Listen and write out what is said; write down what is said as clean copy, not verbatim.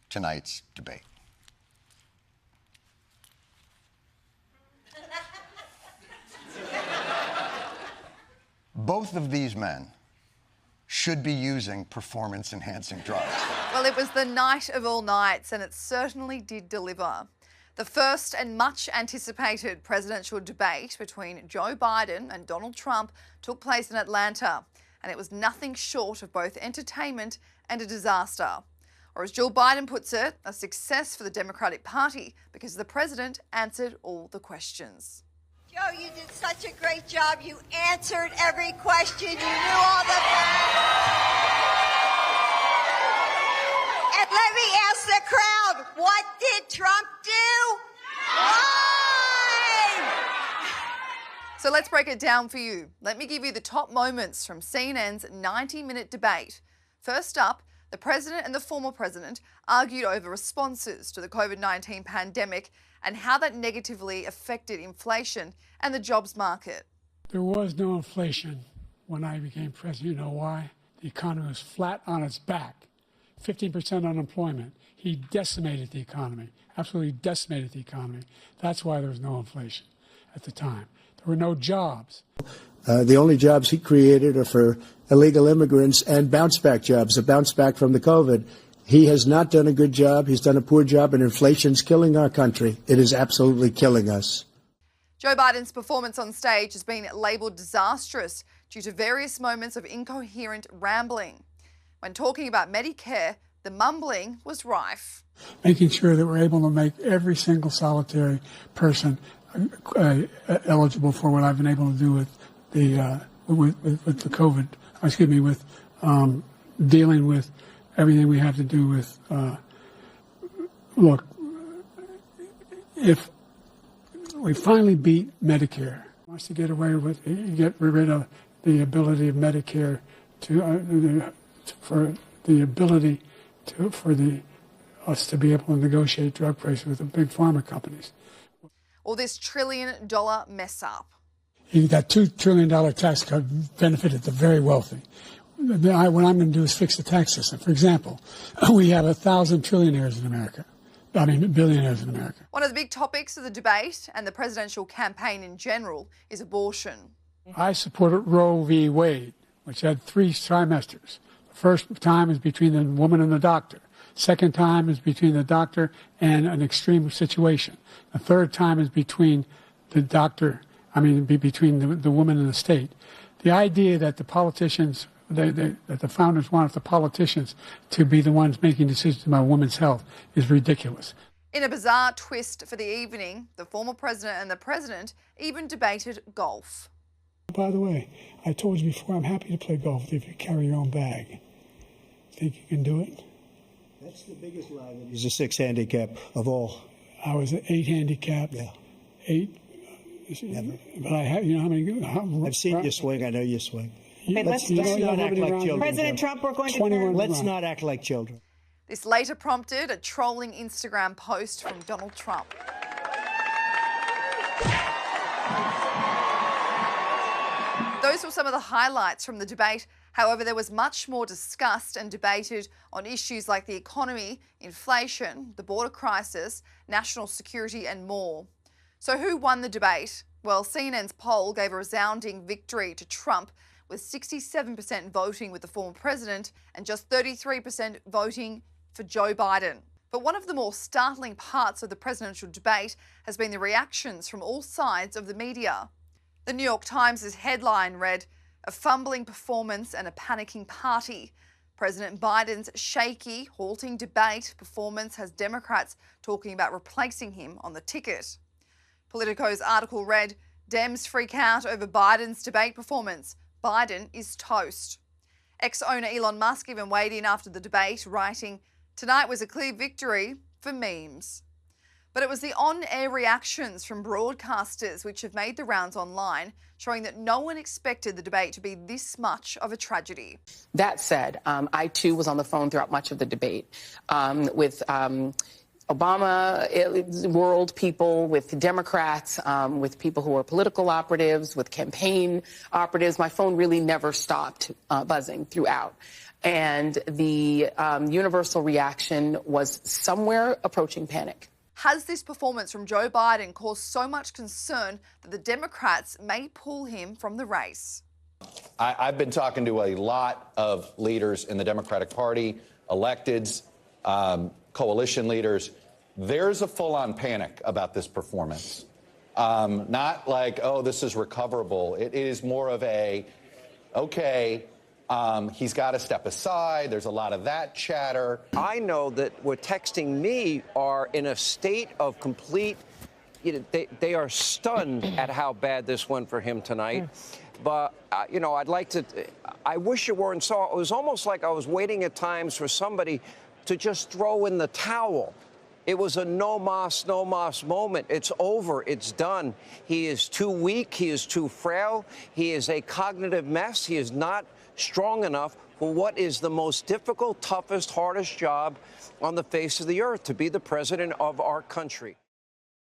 tonight's debate. Both of these men should be using performance-enhancing drugs. Well, it was the night of all nights, and it certainly did deliver. The first and much anticipated presidential debate between Joe Biden and Donald Trump took place in Atlanta, and it was nothing short of both entertainment and a disaster. Or as Joe Biden puts it, a success for the Democratic Party because the president answered all the questions. Joe, you did such a great job. You answered every question. You knew all the facts. And let me ask the crowd, what did Trump do? Lie! So let's break it down for you. Let me give you the top moments from CNN's 90-minute debate. First up, the president and the former president argued over responses to the COVID-19 pandemic and how that negatively affected inflation and the jobs market. There was no inflation when I became president. You know why? The economy was flat on its back. 15% unemployment. He decimated the economy, absolutely decimated the economy. That's why there was no inflation at the time. There were no jobs. The only jobs he created are for illegal immigrants and bounce-back jobs, a bounce-back from the COVID. He has not done a good job. He's done a poor job, and inflation's killing our country. It is absolutely killing us. Joe Biden's performance on stage has been labelled disastrous due to various moments of incoherent rambling. When talking about Medicare, the mumbling was rife. Making sure that we're able to make every single solitary person eligible for what I've been able to do with the COVID. With dealing with everything we have to do with. Look, if we finally beat Medicare, wants to get rid of the ability of Medicare for us to be able to negotiate drug prices with the big pharma companies. Or this $1 trillion mess up. That $2 trillion tax cut benefited the very wealthy. What I'm going to do is fix the tax system. For example, we have 1,000 billionaires in America. One of the big topics of the debate and the presidential campaign in general is abortion. I supported Roe v. Wade, which had 3 trimesters. The first time is between the woman and the doctor. Second time is between the doctor and an extreme situation. The third time is between the doctor, between the woman and the state. The idea that the politicians, that the founders wanted the politicians to be the ones making decisions about women's health is ridiculous. In a bizarre twist for the evening, the former president and the president even debated golf. By the way, I told you before, I'm happy to play golf if you carry your own bag. Think you can do it? That's the biggest lie. He's a 6 handicap of all. I was an 8 handicap. Yeah. 8. Never. But I have, how many? I've seen you swing. I know you swing. Okay, let's not act like children. President Trump, we're going to Let's not act like children. This later prompted a trolling Instagram post from Donald Trump. Those were some of the highlights from the debate. However, there was much more discussed and debated on issues like the economy, inflation, the border crisis, national security and more. So who won the debate? Well, CNN's poll gave a resounding victory to Trump, with 67% voting with the former president and just 33% voting for Joe Biden. But one of the more startling parts of the presidential debate has been the reactions from all sides of the media. The New York Times' headline read, "A fumbling performance and a panicking party. President Biden's shaky, halting debate performance has Democrats talking about replacing him on the ticket." Politico's article read, "Dems freak out over Biden's debate performance. Biden is toast." Ex-owner Elon Musk even weighed in after the debate, writing, "Tonight was a clear victory for memes." But it was the on-air reactions from broadcasters which have made the rounds online, showing that no one expected the debate to be this much of a tragedy. That said, I too was on the phone throughout much of the debate with Obama world people, with Democrats, with people who are political operatives, with campaign operatives. My phone really never stopped buzzing throughout. And the universal reaction was somewhere approaching panic. Has this performance from Joe Biden caused so much concern that the Democrats may pull him from the race? I've been talking to a lot of leaders in the Democratic Party, electeds, coalition leaders. There's a full-on panic about this performance. Not like, oh, this is recoverable. It is more of a, okay, he's got to step aside. There's a lot of that chatter. I know that what texting me are in a state of complete, they are stunned at how bad this went for him tonight. But, I wish it weren't so. It was almost like I was waiting at times for somebody to just throw in the towel. It was a no mas moment. It's over. It's done. He is too weak. He is too frail. He is a cognitive mess. He is not strong enough for what is the most difficult, toughest, hardest job on the face of the earth, to be the president of our country.